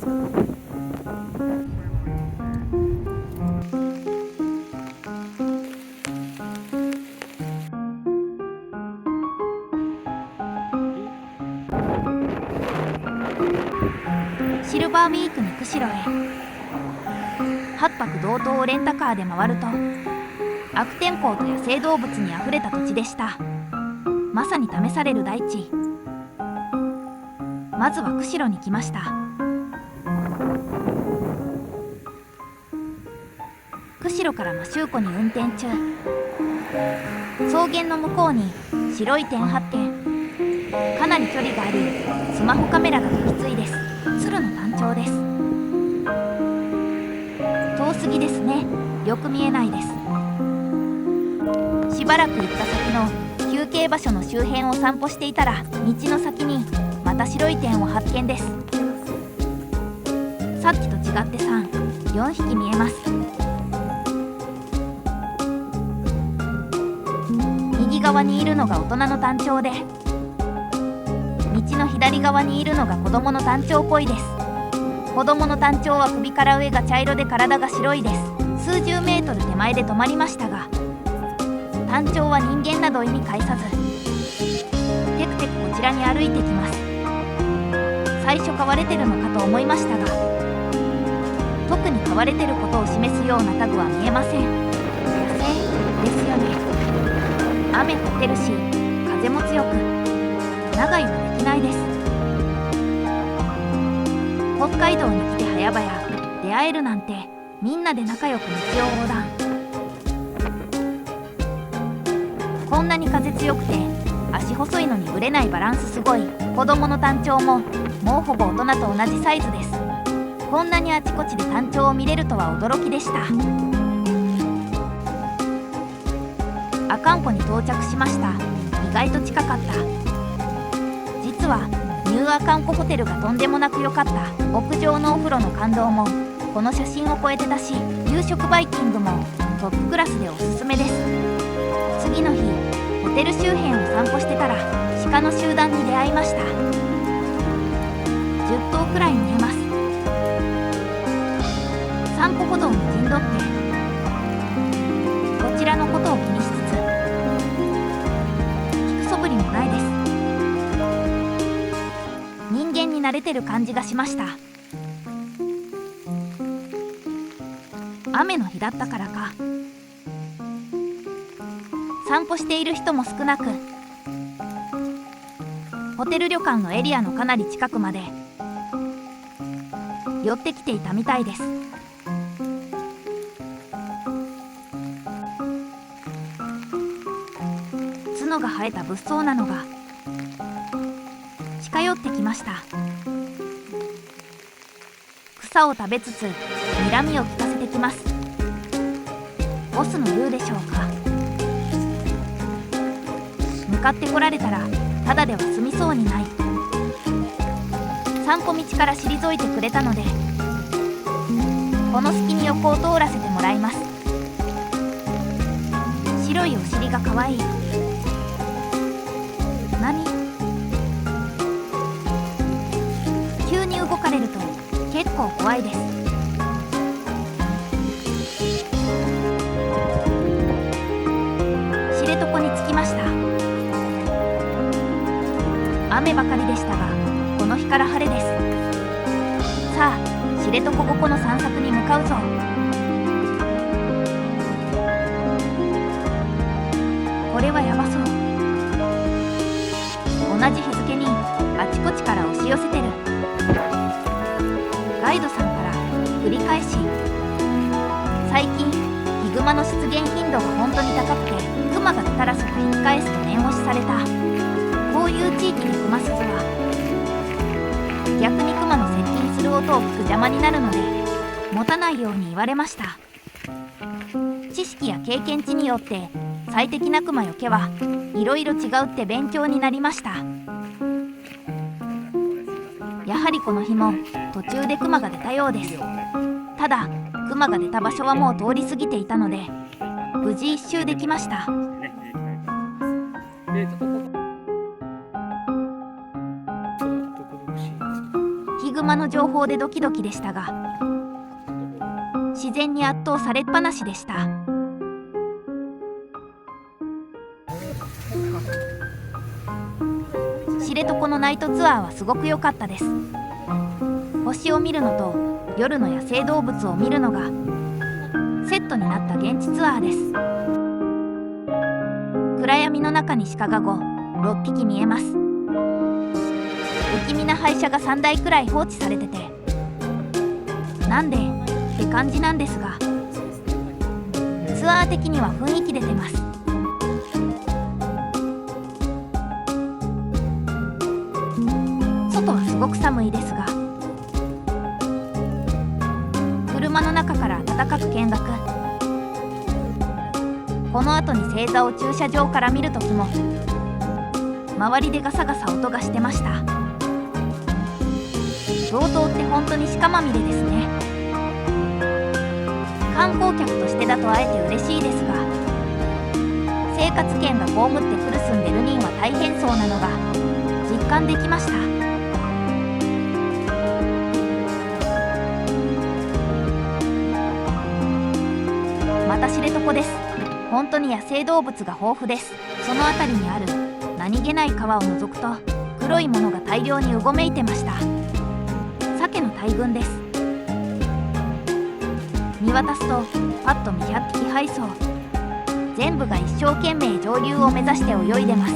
シルバーウィークに釧路へ8泊同等をレンタカーで回ると、悪天候と野生動物にあふれた土地でした。まさに試される大地。まずは釧路に来ました。釧路から摩周湖に運転中、草原の向こうに白い点発見。かなり距離があり、スマホカメラがときついです。鶴の単調です。遠すぎですね。よく見えないです。しばらく行った先の休憩場所の周辺を散歩していたら、道の先にまた白い点を発見です。さっきと違って3、4匹見えます。右側にいるのが大人のタンチョウで、道の左側にいるのが子供のタンチョウっぽいです。子供のタンチョウは首から上が茶色で体が白いです。数十メートル手前で止まりましたが、タンチョウは人間など意に介さず、テクテクこちらに歩いてきます。最初飼われてるのかと思いましたが、特に飼われてることを示すようなタグは見えません。野生ですよね。雨降ってるし、風も強く、長居はできないです。北海道に来て早々出会えるなんて、みんなで仲良く道を横断。こんなに風強くて足細いのにぶれないバランスすごい。子供のタンチョウももうほぼ大人と同じサイズです。こんなにあちこちでタンチョウを見れるとは驚きでした。阿寒湖に到着しました。意外と近かった。実はニューアカンコホテルがとんでもなく良かった。屋上のお風呂の感動もこの写真を超えてたし、夕食バイキングもトップクラスでおすすめです。次の日、ホテル周辺を散歩してたら鹿の集団に出会いました。10頭くらい見えます。散歩歩道に陣取ってこちらのことを気にしつつ、聞くそぶりもないです。人間に慣れてる感じがしました。雨の日だったからか、散歩している人も少なく、ホテル旅館のエリアのかなり近くまで寄ってきていたみたいです。角が生えた物騒なのが近寄ってきました。草を食べつつ睨みを利かせてきます。ボスの言うでしょうか。向かってこられたらただでは済みそうにない。散歩道から退いてくれたので、この隙に横を通らせてもらいます。白いお尻がかわいい。何？急に動かれると結構怖いです。知床に着きました。雨ばかりでしたが、この日から晴れです。さあ、知床五湖の散策に向かうぞ。これはやばそう。同じ日付にあちこちから押し寄せてる。ガイドさんから繰り返し、最近ヒグマの出現頻度が本当に高くて、クマが出たら即引き返すと念押しされた。こういう地域でクマ鈴は逆にクマの接近する音を聞く邪魔になるので持たないように言われました。知識や経験値によって最適なクマよけはいろいろ違うって勉強になりました。やはりこの日も途中でクマが出たようです。ただクマが出た場所はもう通り過ぎていたので無事一周できました。ヒグ馬の情報でドキドキでしたが、自然に圧倒されっぱなしでした。知床のナイトツアーはすごく良かったです。星を見るのと夜の野生動物を見るのがセットになった現地ツアーです。暗闇の中に鹿が6匹見えます。不気味な廃車が3台くらい放置されてて、なんでって感じなんですが、ツアー的には雰囲気出てます。外はすごく寒いですが、車の中から暖かく見学。この後に星座を駐車場から見るときも周りでガサガサ音がしてました。道東って本当に鹿まみれですね。観光客としてだと会えて嬉しいですが、生活圏が被ってくる住んでる人は大変そうなのが実感できました。また知床です。本当に野生動物が豊富です。その辺りにある何気ない川を覗くと黒いものが大量にうごめいてました。鮭の大群です。見渡すとパッと見100匹配送。全部が一生懸命上流を目指して泳いでます。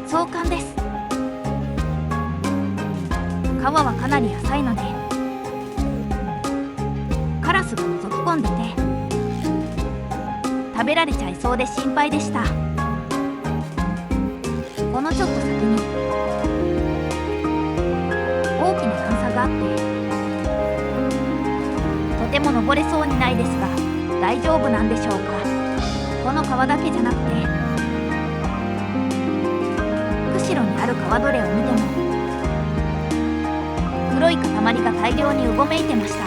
壮観です。川はかなり浅いのでカラスが覗き込んでて食べられちゃいそうで心配でした。このちょっと先に大きな段差があってとても登れそうにないですが大丈夫なんでしょうか。この川だけじゃなくて釧路にある川どれを見ても黒い塊が大量にうごめいてました。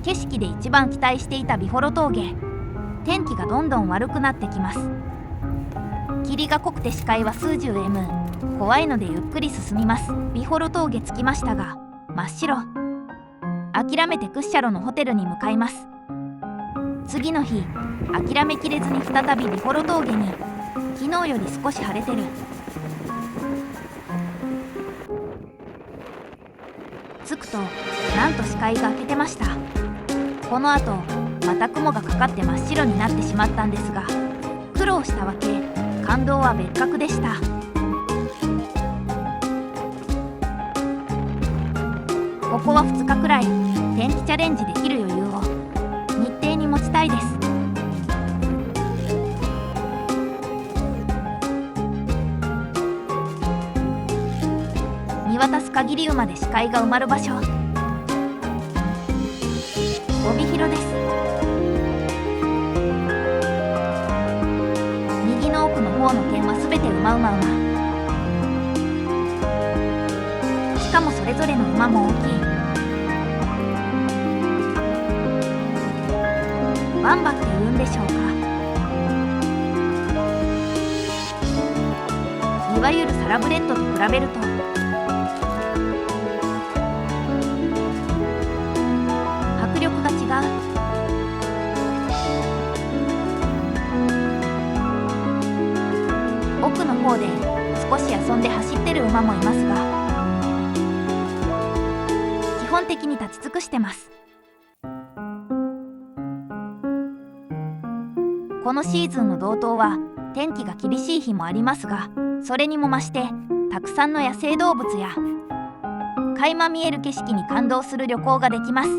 景色で一番期待していた美幌峠。天気がどんどん悪くなってきます。霧が濃くて視界は数十 M。怖いのでゆっくり進みます。美幌峠着きましたが真っ白。諦めて屈斜路のホテルに向かいます。次の日諦めきれずに再び美幌峠に。昨日より少し晴れてる。着くとなんと視界が明けてました。この後また雲がかかって真っ白になってしまったんですが、苦労したわけ感動は別格でした。ここは2日くらい天気チャレンジできる余裕を日程に持ちたいです。見渡す限り馬で視界が埋まる場所、帯広です。右の奥の方の点はすべて馬。しかもそれぞれの馬も大きい。バンバって言うんでしょうか。いわゆるサラブレッドと比べると迫力が違う。奥の方で少し遊んで走ってる馬もいますが、基本的に立ち尽くしてます。このシーズンの道東は天気が厳しい日もありますが、それにも増してたくさんの野生動物や垣間見える景色に感動する旅行ができます。